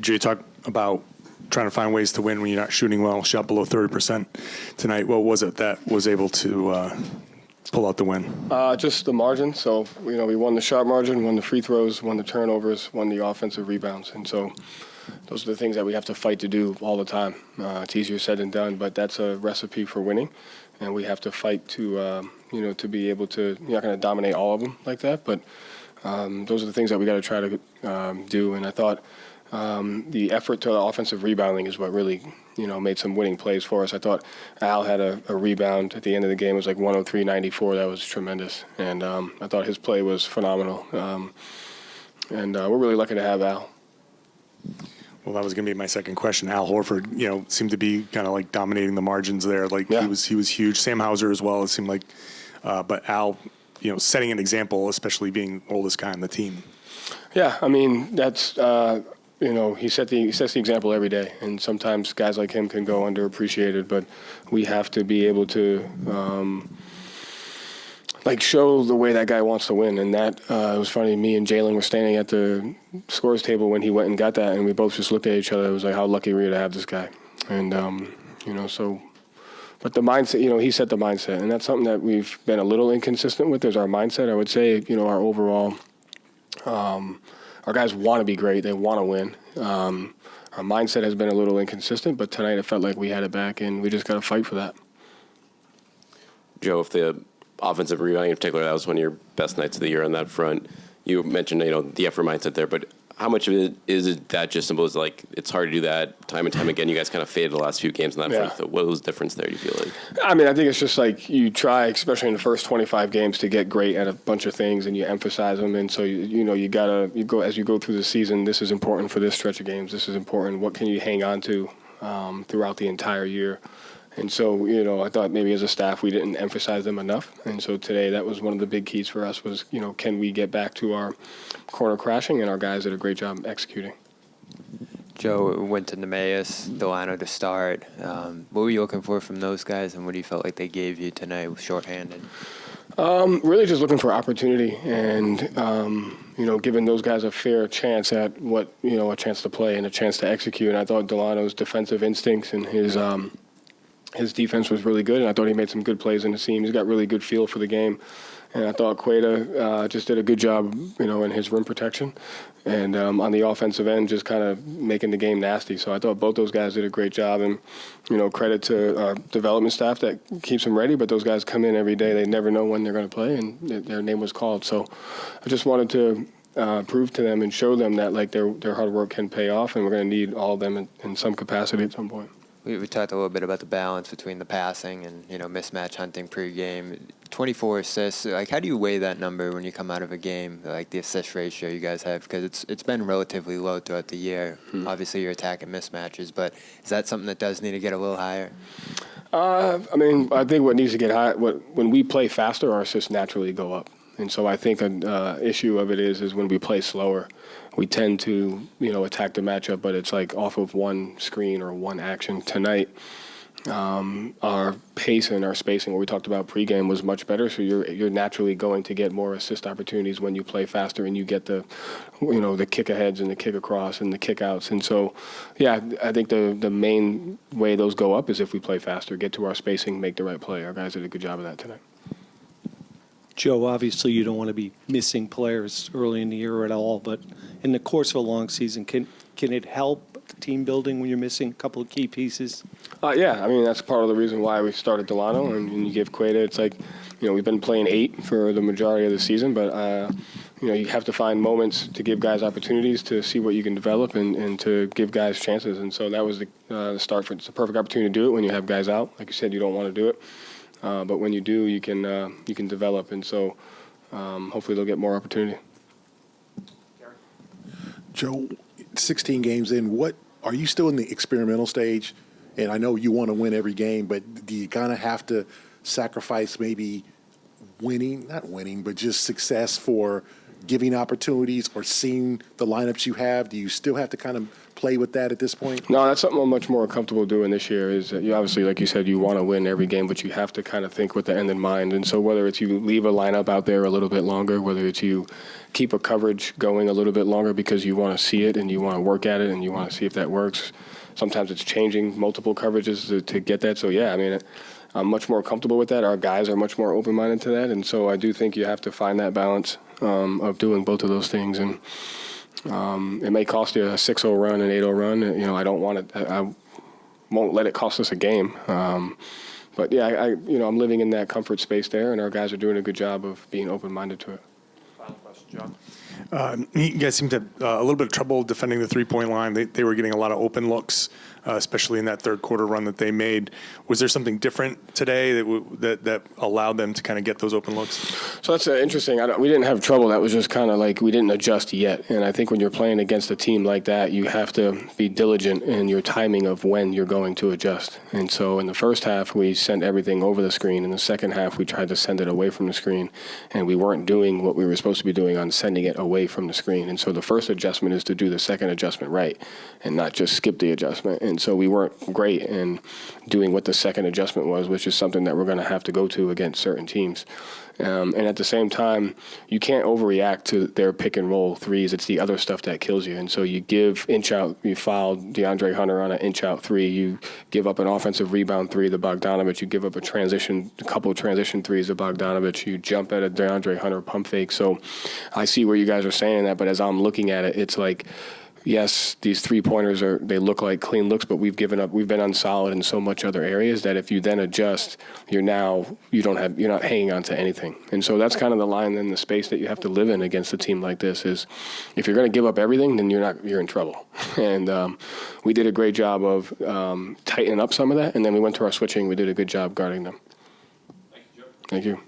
Jay, talk about trying to find ways to win when you're not shooting well, shot below 30% tonight. What was it that was able to pull out the win? Just the margin. So, we won the shot margin, won the free throws, won the turnovers, won the offensive rebounds. And so those are the things that we have to fight to do all the time. It's easier said than done, but that's a recipe for winning. And we have to fight to, to be able to, you're not going to dominate all of them like that, but those are the things that we got to try to do. And I thought the effort to the offensive rebounding is what really, made some winning plays for us. I thought Al had a rebound at the end of the game. It was like 103-94. That was tremendous. And I thought his play was phenomenal. And we're really lucky to have Al. Well, that was going to be my second question. Al Horford, seemed to be kind of like dominating the margins there. He was huge. Sam Hauser as well, it seemed like. But Al, setting an example, especially being oldest guy on the team. Yeah, I mean, that's, he sets the example every day. And sometimes guys like him can go underappreciated, but we have to be able to, show the way that guy wants to win. And that, it was funny, me and Jaylen were standing at the scores table when he went and got that, and we both just looked at each other. It was like, how lucky were you to have this guy? And, but the mindset, he set the mindset, and that's something that we've been a little inconsistent with is our mindset. I would say, our overall, our guys want to be great. They want to win. Our mindset has been a little inconsistent, but tonight it felt like we had it back, and we just got to fight for that. Joe, if the offensive rebounding in particular, that was one of your best nights of the year on that front. You mentioned, the effort mindset there, but how much of it is that just simple as it's hard to do that time and time again? You guys kind of faded the last few games on that front. So what was the difference there, do you feel like? I mean, I think it's just you try, especially in the first 25 games, to get great at a bunch of things, and you emphasize them. And so, you go as you go through the season, this is important for this stretch of games. This is important. What can you hang on to throughout the entire year? And so, I thought maybe as a staff we didn't emphasize them enough. And so today that was one of the big keys for us was, can we get back to our corner crashing, and our guys did a great job executing. Joe went to Nemeas, Delano to start. What were you looking for from those guys, and what do you felt like they gave you tonight shorthanded? Really just looking for opportunity and, giving those guys a fair chance at what, a chance to play and a chance to execute. And I thought Delano's defensive instincts and his defense was really good, and I thought he made some good plays in the seam. He's got really good feel for the game. And I thought Queta just did a good job, in his rim protection. And on the offensive end, just kind of making the game nasty. So I thought both those guys did a great job. And, credit to our development staff that keeps them ready. But those guys come in every day. They never know when they're going to play, and their name was called. So I just wanted to prove to them and show them that, their hard work can pay off. And we're going to need all of them in some capacity at some point. We talked a little bit about the balance between the passing and, mismatch hunting pregame. 24 assists. How do you weigh that number when you come out of a game, the assist ratio you guys have? Because it's been relatively low throughout the year. Obviously, you're attacking mismatches, but is that something that does need to get a little higher? I think what needs to get high, when we play faster, our assists naturally go up. And so I think an issue of it is when we play slower, we tend to, attack the matchup, but it's off of one screen or one action. Tonight, our pace and our spacing, what we talked about pregame, was much better. So you're naturally going to get more assist opportunities when you play faster and you get the kick aheads and the kick across and the kick outs. And so, I think the main way those go up is if we play faster, get to our spacing, make the right play. Our guys did a good job of that tonight. Joe, obviously you don't want to be missing players early in the year at all, but in the course of a long season, can it help team building when you're missing a couple of key pieces? That's part of the reason why we started Delano, and you give Queta. It's we've been playing 8 for the majority of the season, but you have to find moments to give guys opportunities to see what you can develop and to give guys chances. And so that was the start for. It's a perfect opportunity to do it when you have guys out. Like you said, you don't want to do it. But when you do, you can develop, and so hopefully they'll get more opportunity. Joe, 16 games in, what are you still in the experimental stage? And I know you want to win every game, but do you kind of have to sacrifice maybe not winning, but just success for giving opportunities or seeing the lineups you have? Do you still have to kind of play with that at this point? No, that's something I'm much more comfortable doing this year. Is that you obviously, like you said, you want to win every game, but you have to kind of think with the end in mind. And so whether it's you leave a lineup out there a little bit longer, whether it's you keep a coverage going a little bit longer because you want to see it and you want to work at it and you want to see if that works. Sometimes it's changing multiple coverages to get that. So, yeah, I mean, I'm much more comfortable with that. Our guys are much more open-minded to that. And so I do think you have to find that balance of doing both of those things. And it may cost you a 6-0 run, an 8-0 run. You know, I don't want it. I won't let it cost us a game. But, yeah, I'm living in that comfort space there, and our guys are doing a good job of being open-minded to it. Final question, John. You guys seem to have a little bit of trouble defending the three-point line. They were getting a lot of open looks, especially in that third quarter run that they made. Was there something different today that allowed them to kind of get those open looks? So that's interesting. We didn't have trouble. That was just kind of like we didn't adjust yet. And I think when you're playing against a team like that, you have to be diligent in your timing of when you're going to adjust. And so in the first half, we sent everything over the screen. In the second half, we tried to send it away from the screen. And we weren't doing what we were supposed to be doing on sending it away from the screen. And so the first adjustment is to do the second adjustment right and not just skip the adjustment. And so we weren't great in doing what the second adjustment was, which is something that we're going to have to go to against certain teams. And at the same time, you can't overreact to their pick and roll threes. It's the other stuff that kills you. And so you give inch out, you foul DeAndre Hunter on an inch out three. You give up an offensive rebound three to Bogdanovich. You give up a couple of transition threes to Bogdanovich. You jump at a DeAndre Hunter pump fake. So I see where you guys are saying that, but as I'm looking at it, it's like, yes, these three-pointers they look like clean looks, but we've given up. We've been unsolid in so much other areas that if you then adjust, you're not hanging on to anything. And so that's kind of the line in the space that you have to live in against a team like this is if you're going to give up everything, then you're in trouble. And we did a great job of tightening up some of that, and then we went to our switching. We did a good job guarding them. Thank you, Joe. Thank you.